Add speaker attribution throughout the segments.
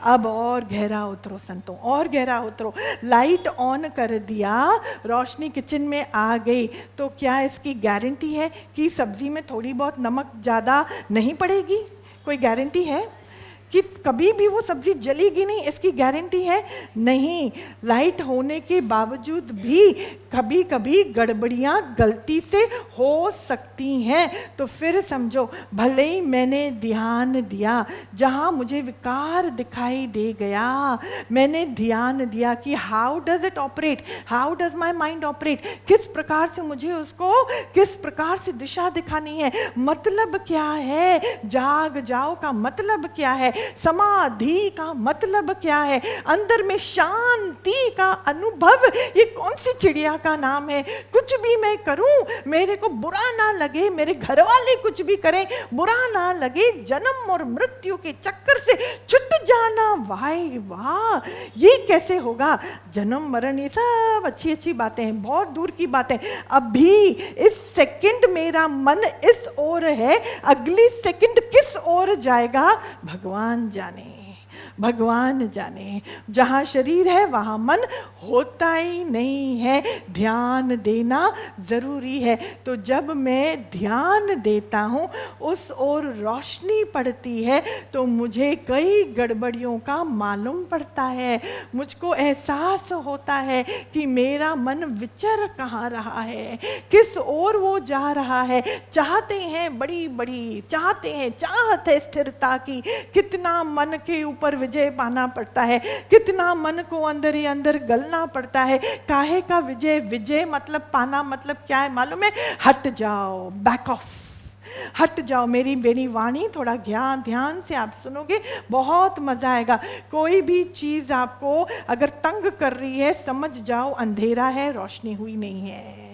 Speaker 1: अब और गहरा उतरो संतों, और गहरा उतरो। लाइट ऑन कर दिया, रोशनी किचन में आ गई, तो क्या इसकी गारंटी है कि सब्जी में थोड़ी बहुत नमक ज़्यादा नहीं पड़ेगी? कोई गारंटी है कि कभी भी वो सब्जी जलेगी नहीं? इसकी गारंटी है नहीं। लाइट होने के बावजूद भी कभी कभी गड़बड़ियाँ गलती से हो सकती हैं। तो फिर समझो, भले ही मैंने ध्यान दिया, जहाँ मुझे विकार दिखाई दे गया, मैंने ध्यान दिया कि how does it operate, how does my mind operate, किस प्रकार से मुझे उसको, किस प्रकार से दिशा दिखानी है, मतलब क्या है, जाग जाओ का मतलब क्या है, समाधि का मतलब क्या है, अंदर में शांति का अनुभव, ये कौन सी चिड़िया का नाम है? कुछ भी मैं करूं मेरे को बुरा ना लगे, मेरे घर वाले कुछ भी करें बुरा ना लगे, जन्म और मृत्यु के चक्कर से छूट जाना, वाह वाह, ये कैसे होगा? जन्म मरण ये सब अच्छी अच्छी बातें हैं, बहुत दूर की बातें। अभी इस सेकंड मेरा मन इस ओर है, अगली सेकंड किस ओर जाएगा भगवान जाने, भगवान जाने। जहाँ शरीर है वहाँ मन होता ही नहीं है, ध्यान देना ज़रूरी है। तो जब मैं ध्यान देता हूँ, उस ओर रोशनी पड़ती है, तो मुझे कई गड़बड़ियों का मालूम पड़ता है, मुझको एहसास होता है कि मेरा मन विचर कहाँ रहा है, किस ओर वो जा रहा है। चाहते हैं बड़ी बड़ी, चाहते हैं, चाहत है स्थिरता की, कितना मन के ऊपर विजय पाना पड़ता है, कितना मन को अंदर ही अंदर गलना पड़ता है। काहे का विजय? विजय मतलब पाना मतलब क्या है मालूम है? हट जाओ, बैक ऑफ, हट जाओ। मेरी वाणी थोड़ा ध्यान से आप सुनोगे, बहुत मजा आएगा। कोई भी चीज आपको अगर तंग कर रही है, समझ जाओ अंधेरा है, रोशनी हुई नहीं है,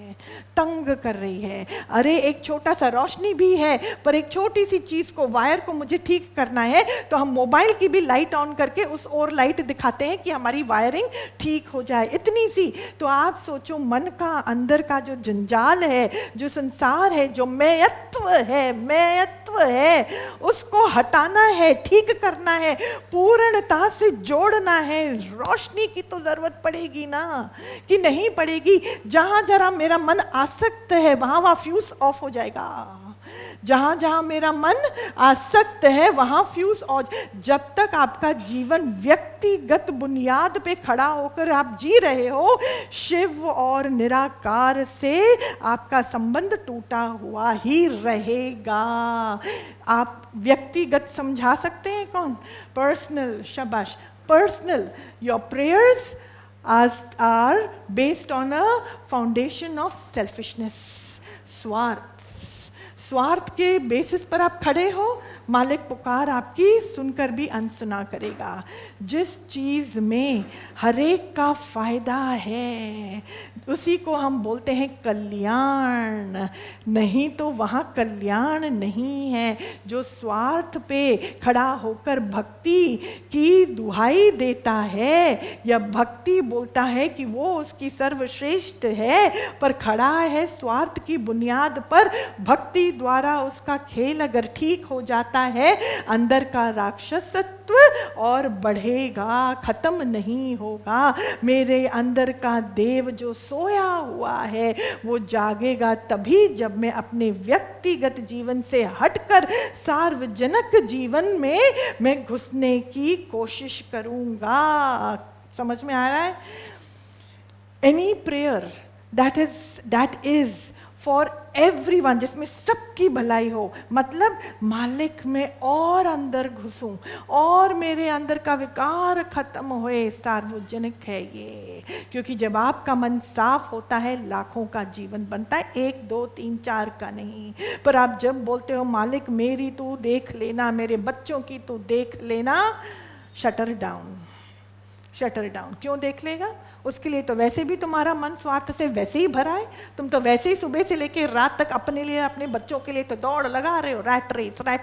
Speaker 1: तंग कर रही है। अरे एक छोटा सा, रोशनी भी है पर एक छोटी सी चीज को, वायर को मुझे ठीक करना है, तो हम मोबाइल की भी लाइट ऑन करके उस और लाइट दिखाते हैं कि हमारी वायरिंग ठीक हो जाए, इतनी सी। तो आप सोचो, मन का अंदर का जो जंजाल है, जो संसार है, जो मैयत्व है, मैयत्व है, उसको हटाना है, ठीक करना है, पूर्णता से जोड़ना है। रोशनी की तो जरूरत पड़ेगी ना, कि नहीं पड़ेगी? जहां जरा मेरा मन आसक्त है, वहां फ्यूज ऑफ हो जाएगा। जहां जहां मेरा मन आसक्त है वहां फ्यूज ऑफ। जब तक आपका जीवन व्यक्तिगत बुनियाद पे खड़ा होकर आप जी रहे हो, शिव और निराकार से आपका संबंध टूटा हुआ ही रहेगा। आप व्यक्तिगत समझा सकते हैं कौन? पर्सनल, शाबाश, personal. Your prayers are based on a foundation of selfishness, स्वार्थ। स्वार्थ के बेसिस पर आप खड़े हो, मालिक पुकार आपकी सुनकर भी अनसुना करेगा। जिस चीज़ में हर एक का फायदा है, उसी को हम बोलते हैं कल्याण, नहीं तो वहाँ कल्याण नहीं है। जो स्वार्थ पे खड़ा होकर भक्ति की दुहाई देता है, या भक्ति बोलता है कि वो उसकी सर्वश्रेष्ठ है, पर खड़ा है स्वार्थ की बुनियाद पर, भक्ति द्वारा उसका खेल अगर ठीक हो जाता है, अंदर का राक्षसत्व और बढ़ेगा, खत्म नहीं होगा। मेरे अंदर का देव जो सोया हुआ है वो जागेगा तभी जब मैं अपने व्यक्तिगत जीवन से हटकर सार्वजनिक जीवन में मैं घुसने की कोशिश करूंगा। समझ में आ रहा है? Any prayer that is for everyone, जिसमें सबकी भलाई हो, मतलब मालिक में और अंदर घुसूं और मेरे अंदर का विकार खत्म होए, सार्वजनिक है ये। क्योंकि जब आपका मन साफ होता है, लाखों का जीवन बनता है, 1 2 3 4 का नहीं। पर आप जब बोलते हो मालिक मेरी तू देख लेना, मेरे बच्चों की तू देख लेना, शटर डाउन, शटर डाउन। क्यों देख लेगा? उसके लिए तो वैसे भी तुम्हारा मन स्वार्थ से वैसे ही भरा है। तुम तो वैसे ही सुबह से लेके रात तक अपने लिए, अपने बच्चों के लिए तो दौड़ लगा रहे हो, रैट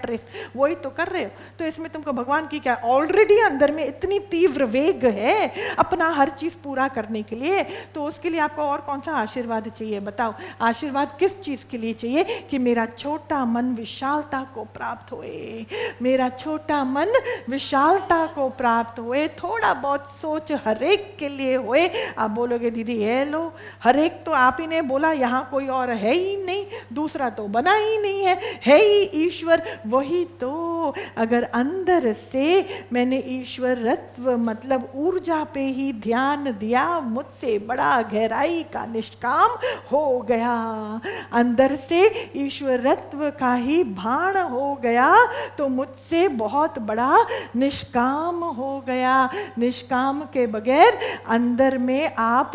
Speaker 1: रेस वही तो कर रहे हो। तो इसमें तुमको भगवान की क्या, ऑलरेडी अंदर में इतनी तीव्र वेग है अपना हर चीज़ पूरा करने के लिए, तो उसके लिए आपको और कौन सा आशीर्वाद चाहिए? बताओ, आशीर्वाद किस चीज़ के लिए चाहिए? कि मेरा छोटा मन विशालता को प्राप्त होए, मेरा छोटा मन विशालता को प्राप्त हुए। थोड़ा बहुत सोच हरेक के लिए होए। आप बोलोगे दीदी ये लो, हरेक तो आप ही ने बोला, यहाँ कोई और है ही नहीं, दूसरा तो बना ही नहीं है ही ईश्वर वही तो। अगर अंदर से मैंने ईश्वरत्व मतलब ऊर्जा पे ही ध्यान दिया, मुझसे बड़ा गहराई का निष्काम हो गया, अंदर से ईश्वरत्व का ही भान हो गया, तो मुझसे बहुत बड़ा निष्काम हो गया। निष्काम के बगैर अंदर में आप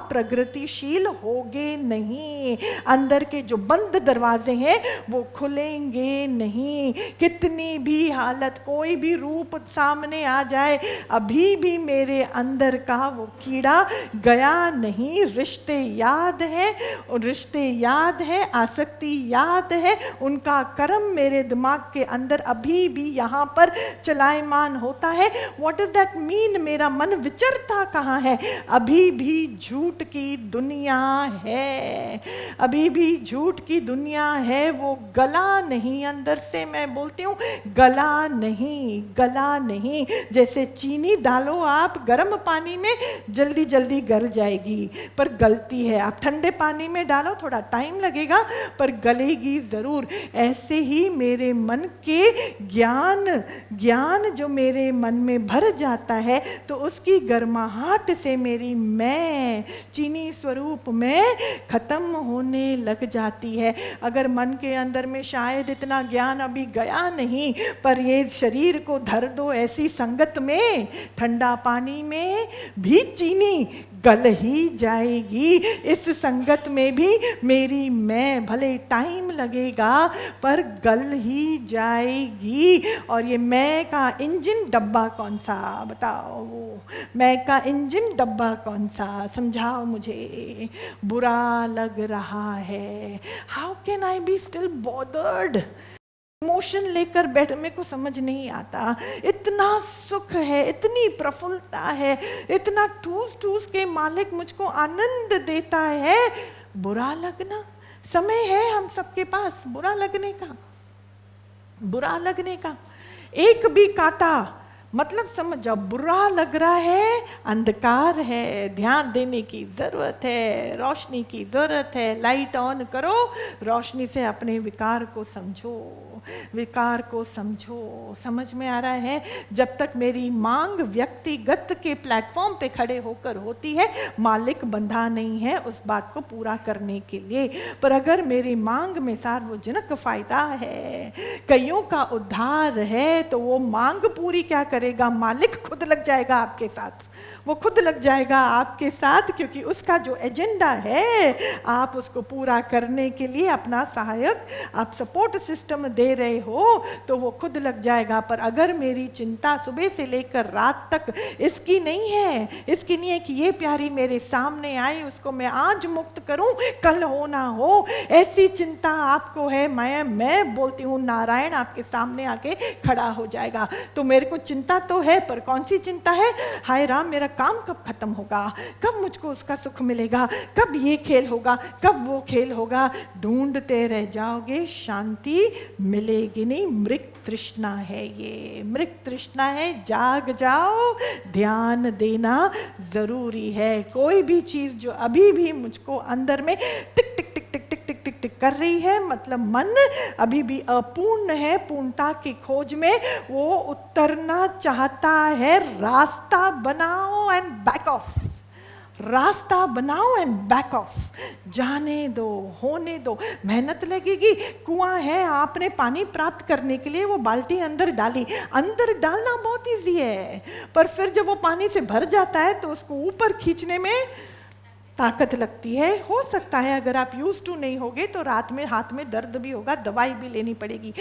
Speaker 1: प्रगतिशील होगे नहीं। अंदर के जो बंद दरवाजे हैं वो खुलेंगे नहीं। कितनी भी हालत, कोई भी रूप सामने आ जाए, अभी भी मेरे अंदर का वो कीड़ा गया नहीं। रिश्ते याद हैं, रिश्ते याद है, आसक्ति याद है, उनका कर्म मेरे दिमाग के अंदर अभी भी यहाँ पर चलायमान होता है। What does that mean? मेरा मन विचरता कहाँ है? अभी भी झूठ की दुनिया है, अभी भी झूठ की दुनिया है। वो गला नहीं, अंदर से मैं बोलती हूँ गला नहीं, गला नहीं। जैसे चीनी डालो आप गर्म पानी में, जल्दी जल्दी गल जाएगी, पर गलती है। आप ठंडे पानी में डालो, थोड़ा टाइम लगेगा पर गलेगी ज़रूर। ऐसे ही मेरे मन के ज्ञान जो मेरे मन में भर जाता है, तो उसकी गर्माहट से मेरी मैं चीनी स्वरूप में खत्म होने लग जाती है। अगर मन के अंदर में शायद इतना ज्ञान अभी गया नहीं, पर ये शरीर को धर दो ऐसी संगत में, ठंडा पानी में भी चीनी गल ही जाएगी। इस संगत में भी मेरी मैं, भले टाइम लगेगा पर गल ही जाएगी। और ये मैं का इंजन डब्बा कौन सा? बताओ, वो मैं का इंजन डब्बा कौन सा? समझाओ मुझे। बुरा लग रहा है। How can I be still bothered? Emotion लेकर बैठ, मेरे को समझ नहीं आता। इतना सुख है, इतनी प्रफुल्लता है, इतना ठूस ठूस के मालिक मुझको आनंद देता है। बुरा लगना, समय है हम सबके पास बुरा लगने का, बुरा लगने का। एक भी काटा मतलब समझ जाओ, बुरा लग रहा है, अंधकार है, ध्यान देने की ज़रूरत है, रोशनी की ज़रूरत है। लाइट ऑन करो, रोशनी से अपने विकार को समझो, विकार को समझो। समझ में आ रहा है? जब तक मेरी मांग व्यक्तिगत के प्लेटफॉर्म पे खड़े होकर होती है, मालिक बंधा नहीं है उस बात को पूरा करने के लिए। पर अगर मेरी मांग में सार्वजनिक फायदा है, कईयों का उद्धार है, तो वो मांग पूरी क्या करेगा? मालिक खुद लग जाएगा आपके साथ, वो खुद लग जाएगा आपके साथ, क्योंकि उसका जो एजेंडा है आप उसको पूरा करने के लिए अपना सहायक, आप सपोर्ट सिस्टम दे रहे हो, तो वो खुद लग जाएगा। पर अगर मेरी चिंता सुबह से लेकर रात तक इसकी नहीं है, इसकी नहीं है कि ये प्यारी मेरे सामने आई, उसको मैं आज मुक्त करूं, कल हो ना हो, ऐसी चिंता आपको है, मैं बोलती हूँ नारायण आपके सामने आके खड़ा हो जाएगा। तो मेरे को चिंता तो है, पर कौन सी चिंता है? हाय राम, मेरा काम कब खत्म होगा, कब मुझको उसका सुख मिलेगा, कब ये खेल होगा, कब वो खेल होगा। ढूंढते रह जाओगे, शांति मिलेगी नहीं। मृग तृष्णा है, ये मृग तृष्णा है। जाग जाओ, ध्यान देना जरूरी है। कोई भी चीज जो अभी भी मुझको अंदर में टिक टिक टिक टिक टिक टिक टिक टिक कर रही है, मतलब मन अभी भी अपूर्ण है, पूर्णता की खोज में वो उतरना चाहता है। रास्ता बनाओ एंड बैक ऑफ, रास्ता बनाओ एंड बैक ऑफ। जाने दो, होने दो। मेहनत लगेगी, कुआं है, आपने पानी प्राप्त करने के लिए वो बाल्टी अंदर डाली, अंदर डालना बहुत इजी है, पर फिर जब वो पानी से भर जाता है तो उसको ऊपर खींचने में ताकत लगती है। हो सकता है अगर आप यूज टू नहीं होगे तो रात में हाथ में दर्द भी होगा, दवाई भी लेनी पड़ेगी,